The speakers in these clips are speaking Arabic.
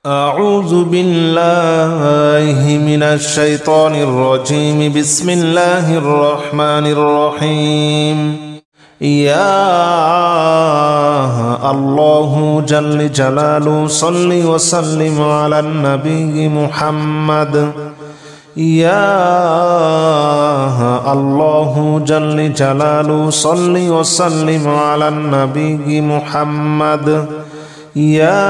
أعوذ بالله من الشيطان الرجيم. بسم الله الرحمن الرحيم. يا الله جل جلاله صل وسلم على النبي محمد. يا الله جل جلاله صل وسلم على النبي محمد. يا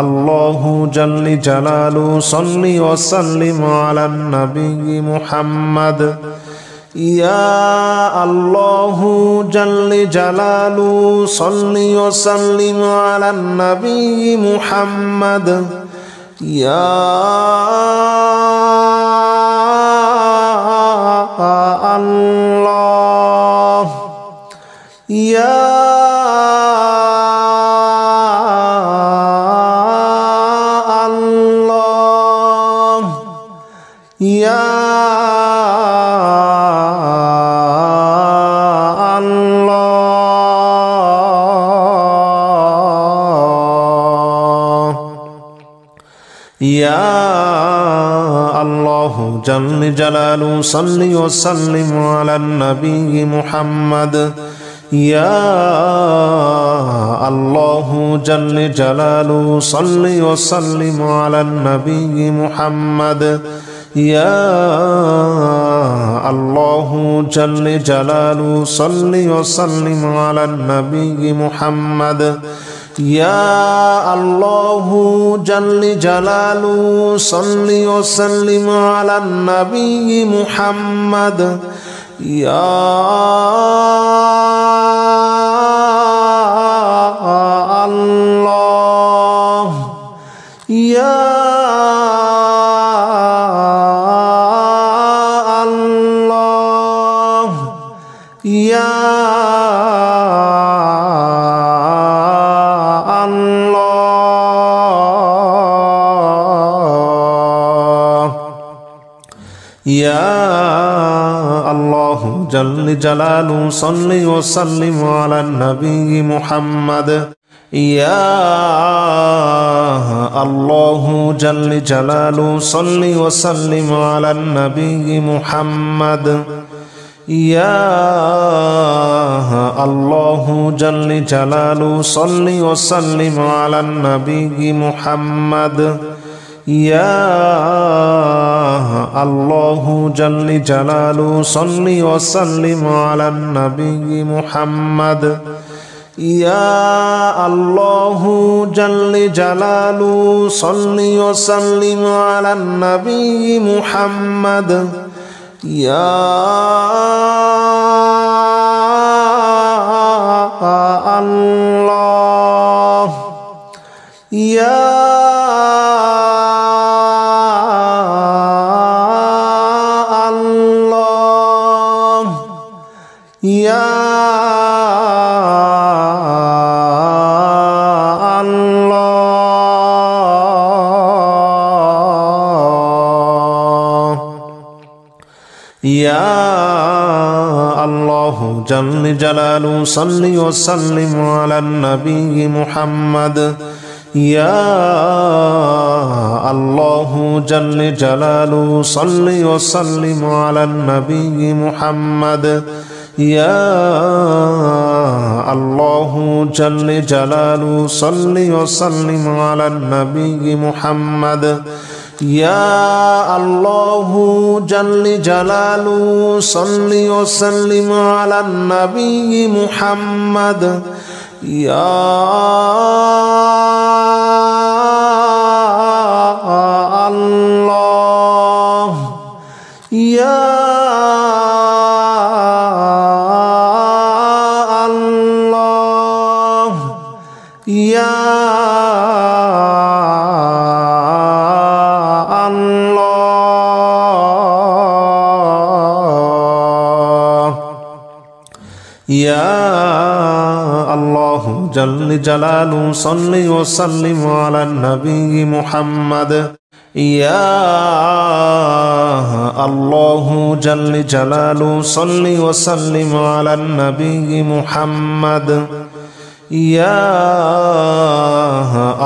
الله جل جلاله صل وسلم على النبي محمد. يا الله جل جلاله صل وسلم على النبي محمد. يا الله يا يا الله يا الله جل جلاله صل وسلم على النبي محمد. يا الله جل جلاله صل وسلم على النبي محمد. يا الله جل جلاله صل وسلم على النبي محمد. يا الله جل جلاله صل وسلم على النبي محمد. يا الله يا يا الله يا الله جل جلاله صل وسلم على النبي محمد. يا الله جل جلاله صل وسلم على النبي محمد. يا الله جل جلاله صل وسلم على النبي محمد. يا الله جل جلاله صل وسلم على النبي محمد. يا الله جل جلاله صل وسلم على النبي محمد. يا الله يا الله يا يا الله جل جلاله صل وسلم على النبي محمد. يا الله جل جلاله صل وسلم على النبي محمد. يا الله جل جلاله صل وسلم على النبي محمد. يا الله جل جلاله صل وسلم على النبي محمد. يا الله يا الله يا يا الله جل جلاله صل وسلم على النبي محمد. يا الله جل جلاله صل وسلم على النبي محمد. يا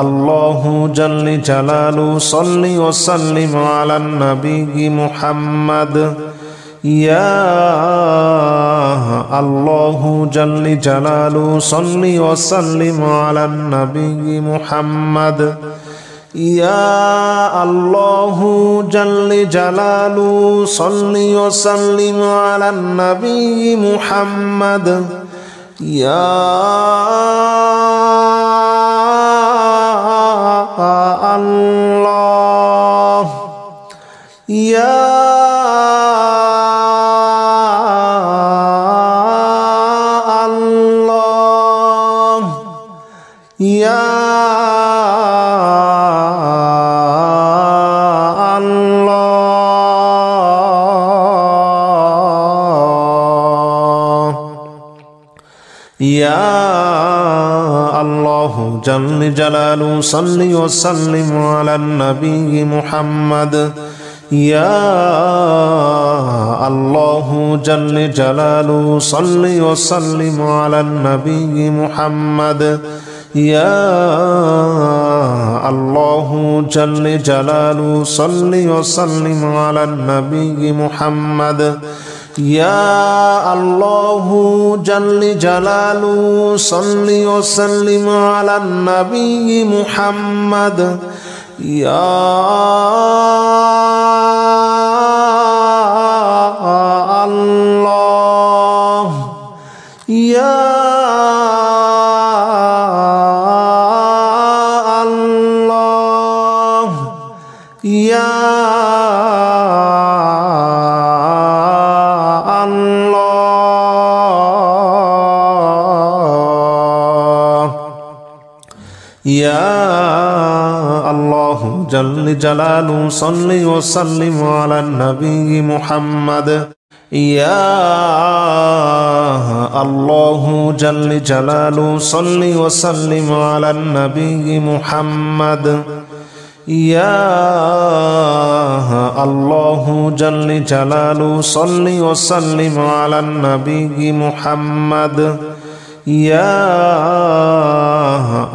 الله جل جلاله صل وسلم على النبي محمد يا الله جل جلاله صل وسلم على النبي محمد يا الله جل جلاله صل وسلم على النبي محمد يا الله يا الله يا يا الله جل جلاله صل وسلم على النبي محمد يا الله جل جلاله صل وسلم على النبي محمد يا الله جل جلاله صل وسلم على النبي محمد يا الله جل جلاله صل وسلم على النبي محمد يا الله يا الله يا يا الله جل جلاله صل وسلم على النبي محمد يا الله جل جلاله صل وسلم على النبي محمد يا الله جل جلاله صل وسلم على النبي محمد يا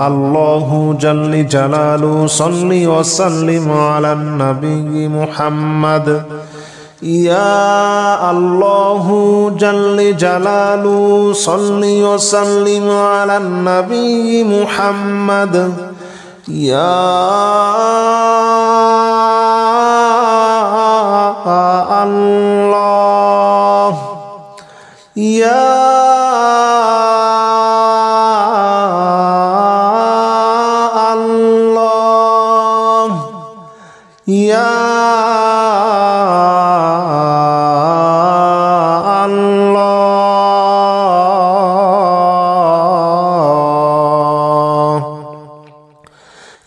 الله جل جلاله صل وسلم على النبي محمد يا الله جل جلاله صل وسلم على النبي محمد يا الله يا يا الله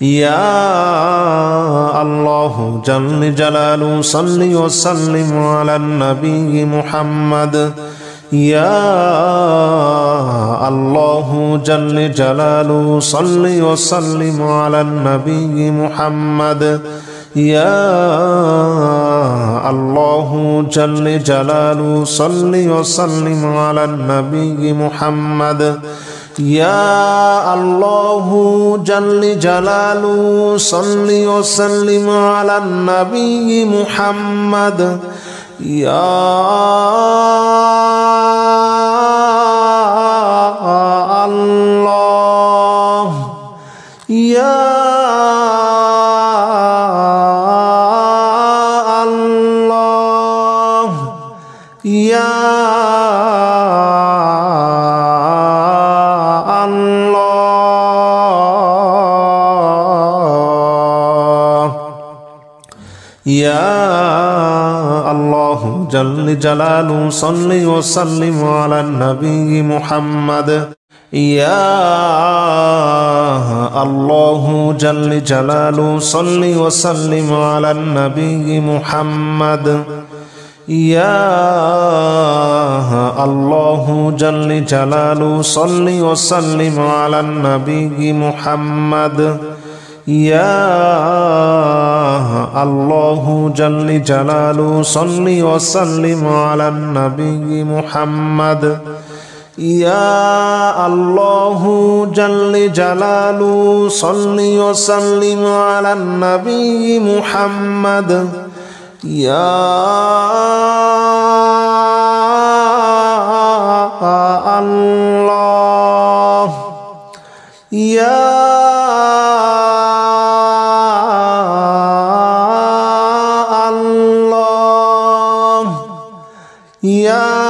يا الله جل جلاله صل وسلم على النبي محمد يا الله جل جلاله صل وسلم على النبي محمد يا الله جل جلاله صل وسلم على النبي محمد يا الله جل جلاله صل وسلم على النبي محمد يا الله يا الله يا الله يا الله جل جلاله صل وسلم على النبي محمد يا الله جل جلاله صل وسلم على النبي محمد يا الله جل جلاله صل وسلم على النبي محمد يا الله جل جلاله صل وسلم على النبي محمد يا الله جل جلاله صل وسلم على النبي محمد يا الله يا الله يا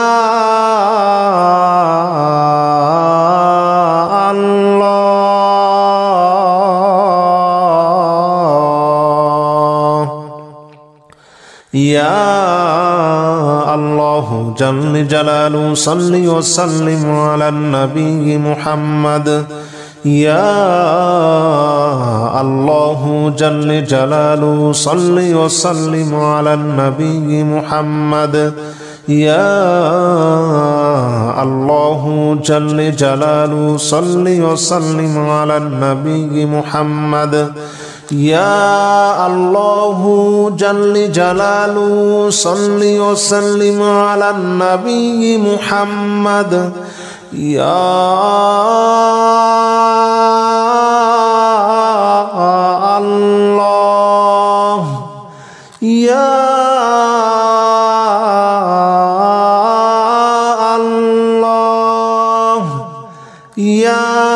يا الله جل جلاله صل وسلم على النبي محمد يا الله جل جلاله صل وسلم على النبي محمد يا الله جل جلاله صل وسلم على النبي محمد يا الله جل جلاله صل وسلم على النبي محمد يا الله يا الله يا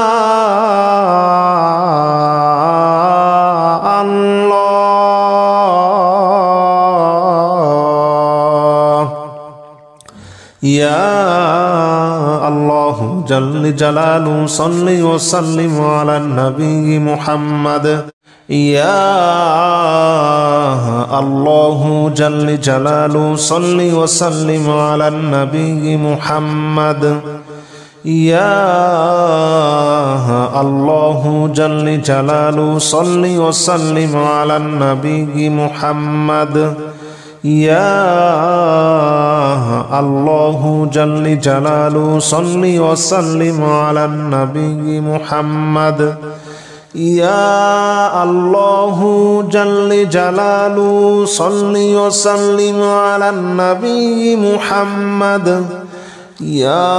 يا الله جل جلاله صل وسلم على النبي محمد يا الله جل جلاله صل وسلم على النبي محمد يا الله جل جلاله صل وسلم على النبي محمد يا الله جل جلاله صل وسلم على النبي محمد يا الله جل جلاله صل وسلم على النبي محمد يا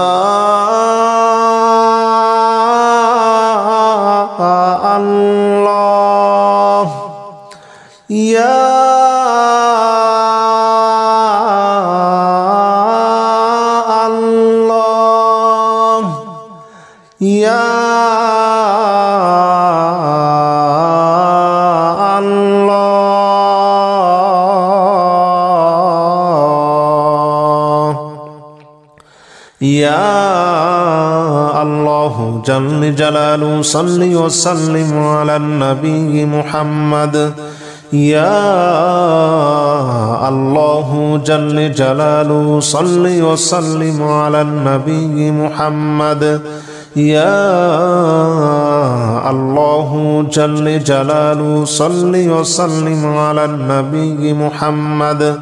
الله يا يا الله يا الله جل جلاله صل وسلم على النبي محمد يا الله جل جلاله صل وسلم على النبي محمد يا الله جل جلاله صل وسلم على النبي محمد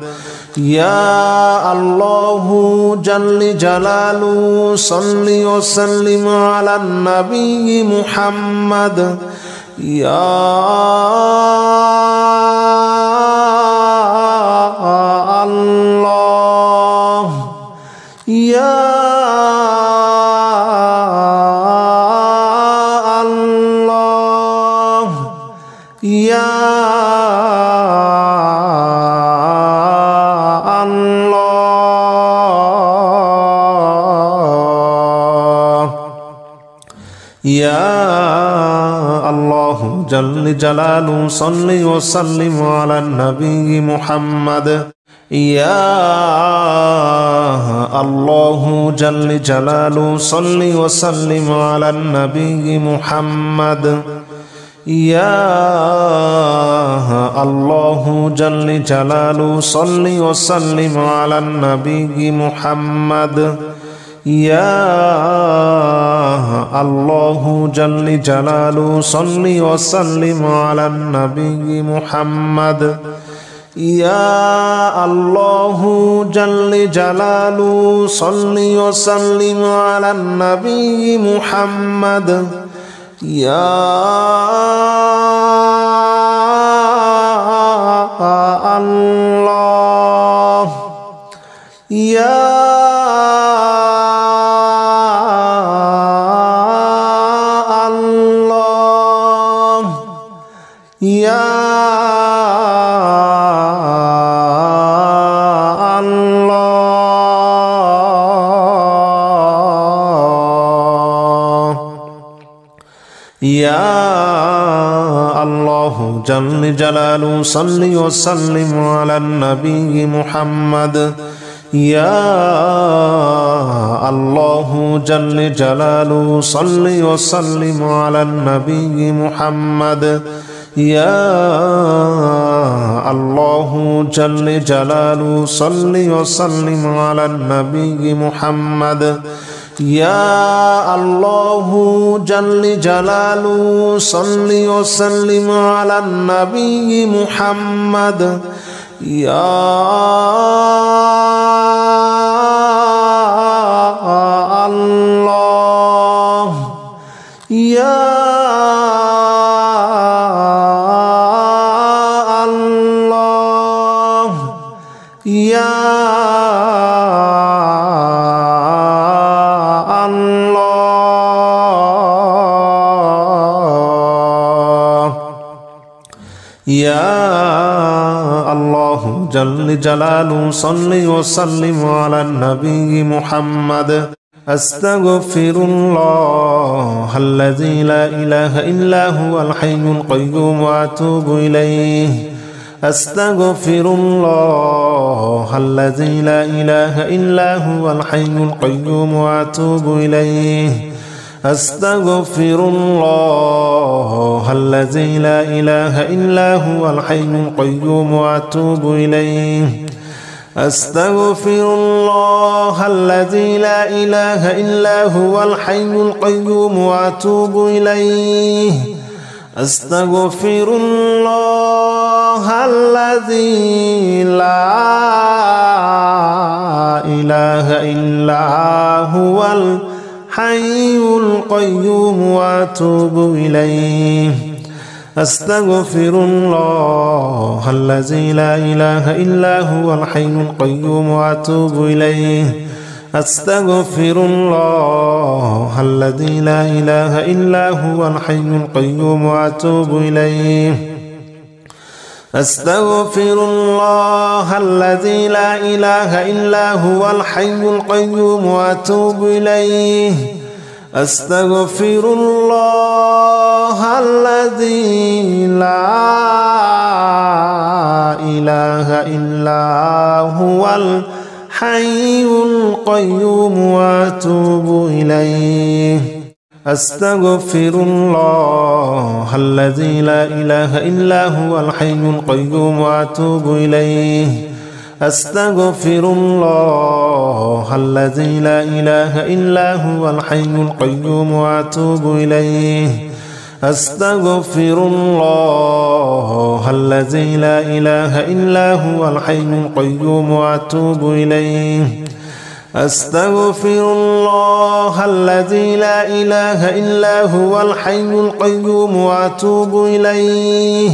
يا الله جل جلاله صل وسلم على النبي محمد يا الله يا يا الله يا الله جل جلاله صل وسلم على النبي محمد يا الله جل جلاله صل وسلم على النبي محمد يا الله جل جلاله صل وسلم على النبي محمد يا الله جل جلاله صل وسلم على النبي محمد يا الله جل جلاله صل وسلم على النبي محمد يا الله يا يا الله جل جلاله صل وسلم على النبي محمد يا الله جل جلاله صل وسلم على النبي محمد يا الله جل جلاله صل وسلم على النبي محمد يا الله جل جلاله صل وسلم على النبي محمد يا الله يا الله يا يا الله جل جلاله صل وسلم على النبي محمد أستغفر الله الذي لا إله إلا هو الحي القيوم وأتوب إليه أستغفر الله الذي لا إله إلا هو الحي القيوم وأتوب إليه أستغفر الله الذي لا إله إلا هو الحي القيوم وأتوب إليه أستغفر الله الذي لا إله إلا هو الحي القيوم وأتوب إليه أستغفر الله الذي لا إله إلا هو الحي القيوم وأتوب إليه أستغفر الله الذي لا إله إلا هو الحي القيوم وأتوب إليه أستغفر الله الذي لا إله إلا هو الحي القيوم وأتوب إليه أستغفر الله الذي لا إله إلا هو الحي القيوم وأتوب إليه أستغفر الله الذي لا إله إلا هو الحي القيوم وأتوب إليه أستغفر الله الذي لا إله إلا هو الحي القيوم وأتوب إليه أستغفر الله الذي لا إله إلا هو الحي القيوم وأتوب إليه أستغفر الله الذي لا إله إلا هو الحي القيوم وأتوب إليه أستغفر الله الذي لا إله إلا هو الحي القيوم وأتوب إليه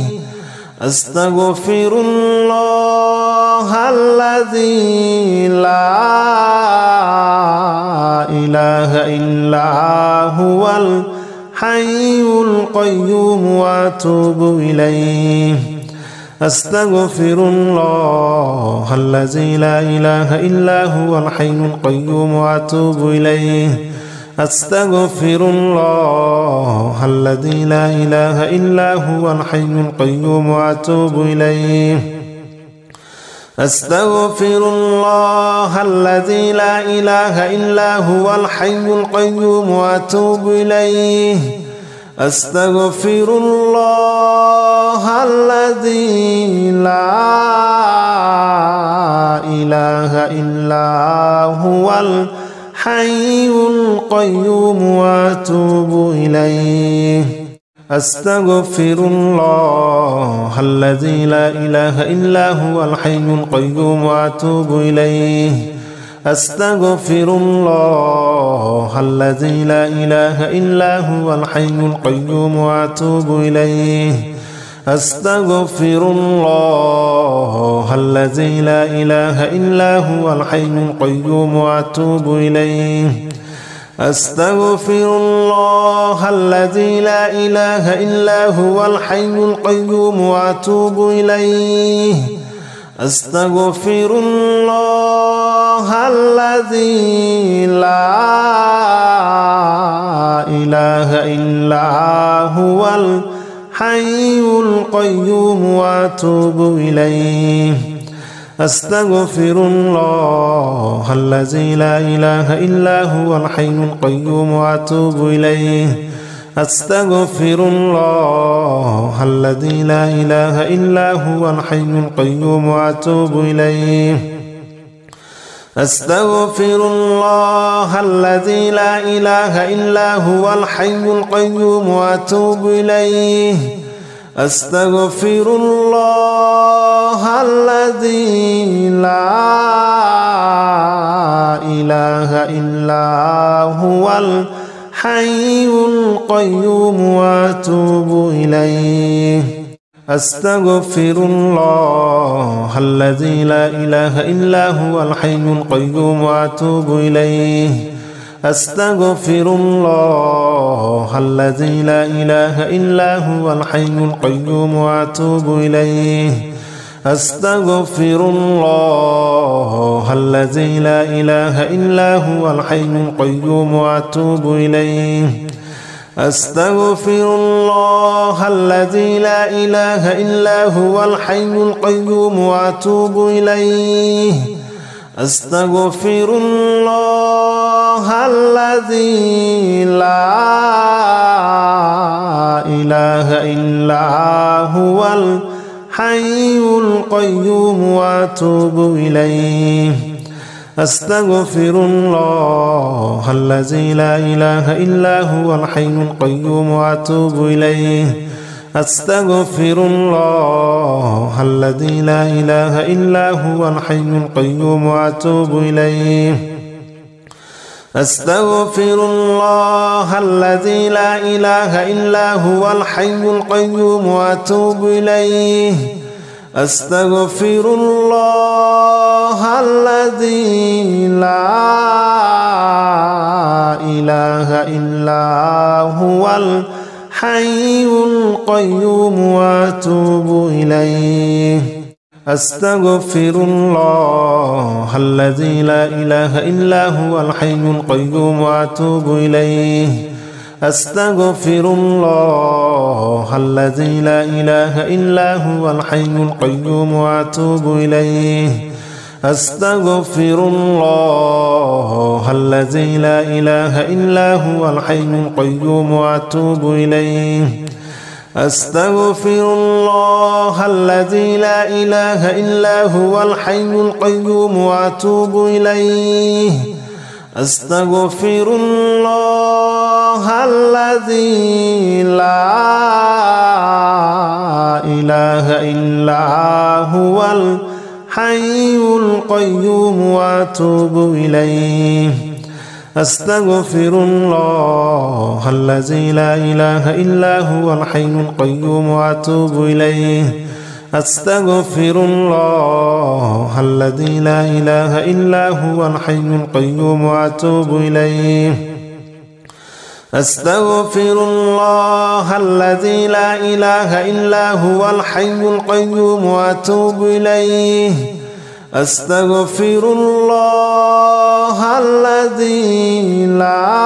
أستغفر الله الذي لا إله إلا هو الحي القيوم وأتوب إليه أستغفر الله الذي لا إله إلا هو الحي القيوم وأتوب إليه أستغفر الله الذي لا إله إلا هو الحي القيوم وأتوب إليه أستغفر الله الذي لا إله إلا هو الحي القيوم وأتوب إليه أستغفر الله الذي لا إله إلا هو الحي القيوم وأتوب إليه أستغفر الله الذي لا إله إلا هو الحي القيوم وأتوب إليه أستغفر الله الذي لا إله إلا هو الحي القيوم وأتوب إليه أستغفر الله الذي لا إله إلا هو الحي القيوم وأتوب إليه أستغفر الله الذي لا إله إلا هو الحي القيوم وأتوب إليه. أستغفر الله الذي لا إله إلا هو الحي القيوم وأتوب إليه. أستغفر الله الذي لا إله إلا هو الحي القيوم وأتوب إليه. أستغفر الله الذي لا إله إلا هو الحي القيوم وأتوب إليه. أستغفر الله الذي لا إله إلا هو الحي القيوم وأتوب إليه. أستغفر الله الذي لا إله إلا هو الحي القيوم وأتوب إليه. أستغفر الله الذي لا إله إلا هو الحي القيوم وأتوب إليه. أستغفر الله الذي لا إله إلا هو الحي القيوم وأتوب إليه. أستغفر الله الذي لا إله إلا هو الحي القيوم وأتوب إليه. أستغفر الله الذي لا إله إلا هو الحي القيوم وأتوب إليه. أستغفر الله الذي لا إله إلا هو الحي القيوم وأتوب إليه. أستغفر الله الذي لا إله إلا هو الحي القيوم وأتوب إليه. أستغفر الله الذي لا إله إلا هو الحي القيوم وأتوب إليه. أستغفر الله الذي لا إله إلا هو الحي القيوم وأتوب إليه. أستغفر الله الذي لا إله إلا هو الحي القيوم وأتوب إليه. أستغفر الله الذي لا إله إلا هو الحي القيوم وأتوب إليه. أستغفر الله الذي لا إله إلا هو الحي القيوم وأتوب إليه. أستغفر الله الذي لا إله إلا هو الحي القيوم وأتوب إليه. أستغفر الله الذي لا إله إلا هو الحي القيوم وأتوب إليه. أستغفر الله الذي لا إله إلا هو الحي القيوم وأتوب إليه. أستغفر الله الذي لا إله إلا هو الحي القيوم وأتوب إليه. أستغفر الله الذي لا إله إلا هو الحي القيوم وأتوب إليه. أستغفر الله الذي لا إله إلا هو الحي القيوم وأتوب إليه. أستغفر الله الذي لا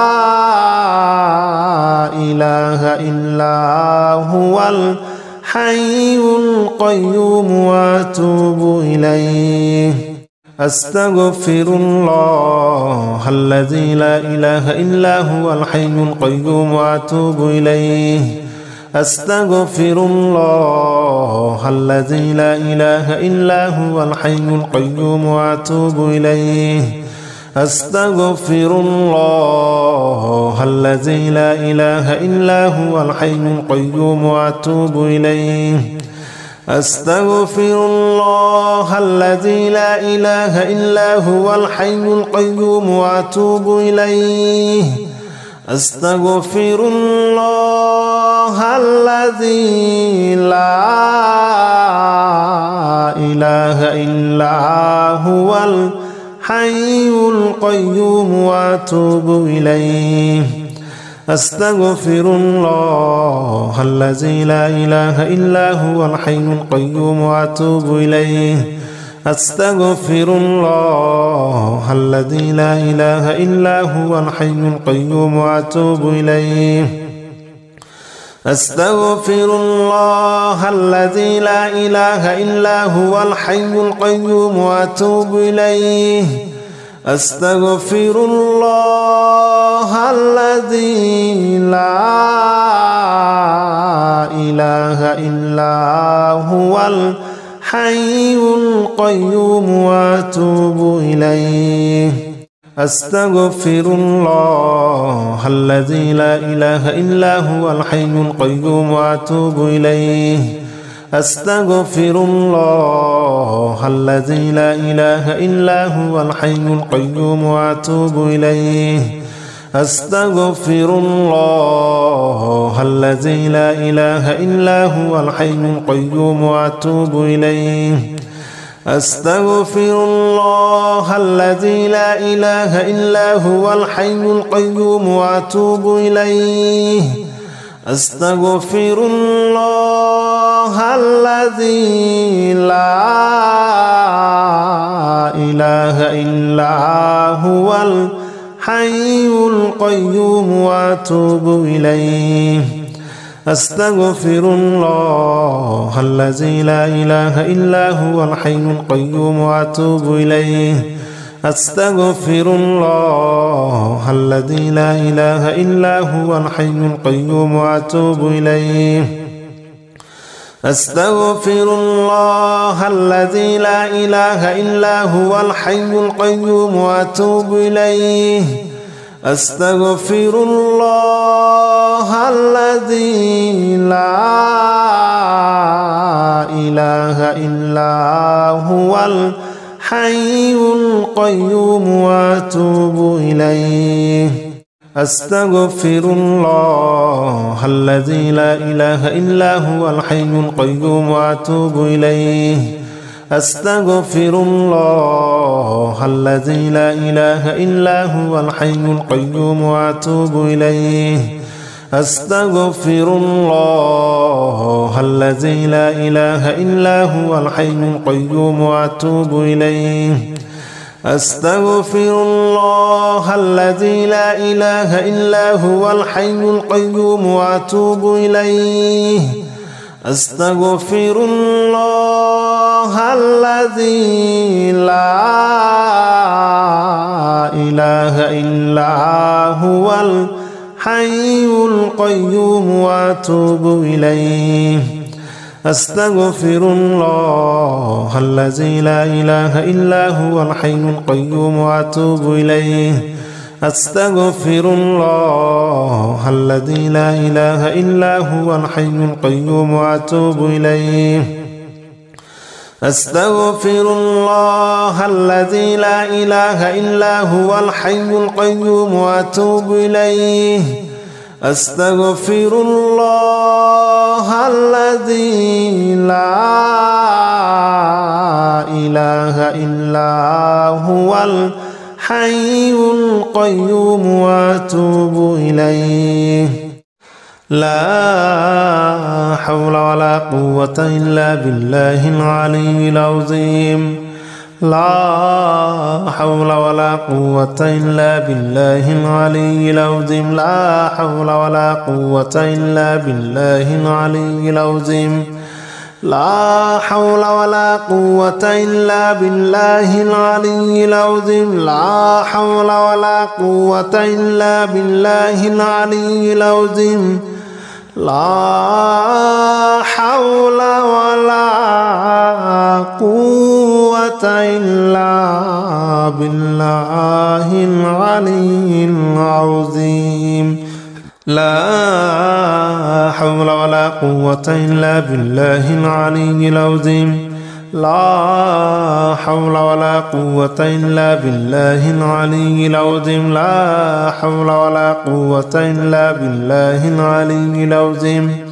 إله إلا هو الحي القيوم وأتوب إليه. أستغفر الله الذي لا إله إلا هو الحي القيوم وأتوب إليه. أستغفر الله الذي لا إله إلا هو الحي القيوم وأتوب إليه. أستغفر الله الذي لا إله إلا هو الحي القيوم وأتوب إليه. أستغفر الله الذي لا إله إلا هو الحي القيوم وأتوب إليه. أستغفر الله الذي لا إله إلا هو الحي الحي القيوم وأتوب إليه أستغفر الله الذي لا إله إلا هو الحي القيوم وأتوب إليه أستغفر الله الذي لا إله إلا هو الحي القيوم وأتوب إليه أستغفر الله الذي لا إله إلا هو الحي القيوم وأتوب إليه أستغفر الله الذي لا إله إلا هو الحي القيوم وأتوب إليه أستغفر الله الذي لا إله إلا هو الحي القيوم وأتوب إليه أستغفر الله الذي لا إله إلا هو الحي القيوم وأتوب إليه أستغفر الله الذي لا إله إلا هو الحي القيوم وأتوب إليه أستغفر الله الذي لا إله إلا هو الحي القيوم وأتوب إليه أستغفر الله الذي لا إله إلا هو الحي القيوم وأتوب إليه أستغفر الله الذي لا إله إلا هو الحي القيوم وأتوب إليه أستغفر الله الذي لا إله إلا هو الحي القيوم وأتوب إليه أستغفر الله الذي لا إله إلا هو الحي القيوم وأتوب إليه أستغفر الله الذي لا إله إلا هو الحي القيوم وأتوب إليه أستغفر الله الذي لا إله إلا هو الحي القيوم وأتوب إليه أستغفر الله الذي لا إله إلا هو الحي القيوم وأتوب إليه أستغفر الله الذي لا إله إلا هو الحي القيوم وأتوب إليه أستغفر الله الذي لا إله إلا هو الحي القيوم وأتوب إليه أستغفر الله الذي لا إله إلا هو الحي القيوم وأتوب إليه أستغفر الله الذي لا إله إلا هو الحي القيوم وأتوب إليه أستغفر الله الذي لا إله إلا هو الحي القيوم وأتوب إليه أستغفر الله الذي لا إله إلا هو الحي القيوم وأتوب إليه أستغفر الله الذي لا إله إلا هو الحي القيوم وأتوب إليه لا حول ولا قوة إلا بالله العلي العظيم لا حول ولا قوة إلا بالله العلي العظيم لا حول ولا قوة إلا بالله العلي العظيم لا حول ولا قوة إلا بالله العلي العظيم لا حول ولا قوة إلا بالله العلي العظيم لا حول ولا قوة إلا بالله العلي العظيم لا حول ولا قوة إلا بالله العلي العظيم لا حول ولا قوة إلا بالله العلي العظيم لا حول ولا قوة إلا بالله العلي العظيم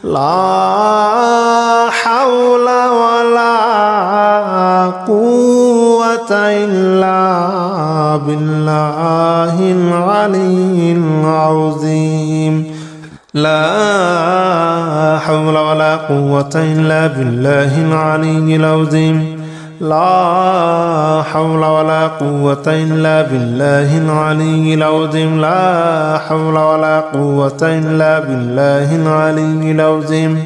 لا حول ولا قوة إلا بالله العلي العظيم لا حول ولا قوة إلا بالله العلي العظيم لا حول ولا قوة إلا بالله العلي العظيم لا حول ولا قوة إلا بالله العلي العظيم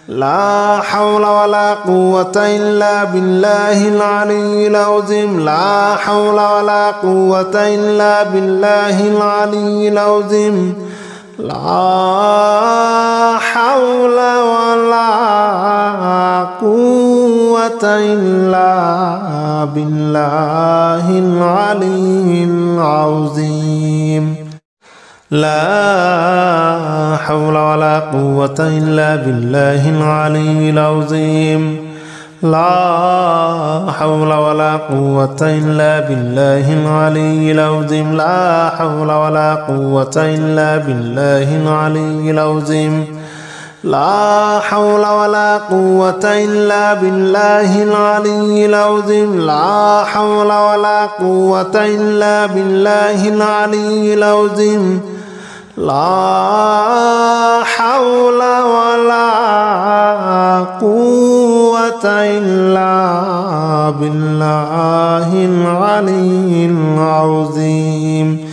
لا حول ولا قوة إلا بالله العلي العظيم لا حول ولا قوة إلا بالله العلي العظيم لا حول ولا قوة إلا بالله العلي العظيم لا حول ولا قوة إلا بالله العلي العظيم لا حول ولا قوة إلا بالله العلي العظيم لا حول ولا قوة إلا بالله العلي العظيم لا حول ولا قوة إلا بالله العلي العظيم لا حول ولا قوة إلا بالله العلي العظيم لا حول ولا قوة إلا بالله العلي العظيم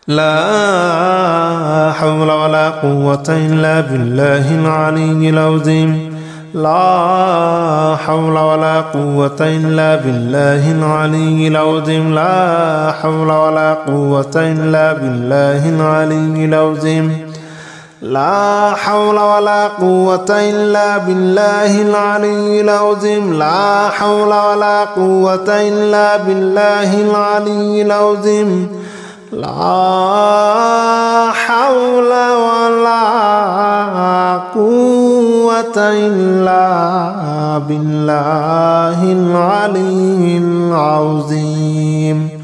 لا حول ولا قوة إلا بالله العلي العظيم لا حول ولا قوة إلا بالله العلي العظيم لا حول ولا قوة إلا بالله العلي العظيم لا حول ولا قوة إلا بالله العلي العظيم لا حول ولا قوة إلا بالله العلي العظيم لا حول ولا قوة إلا بالله العلي العظيم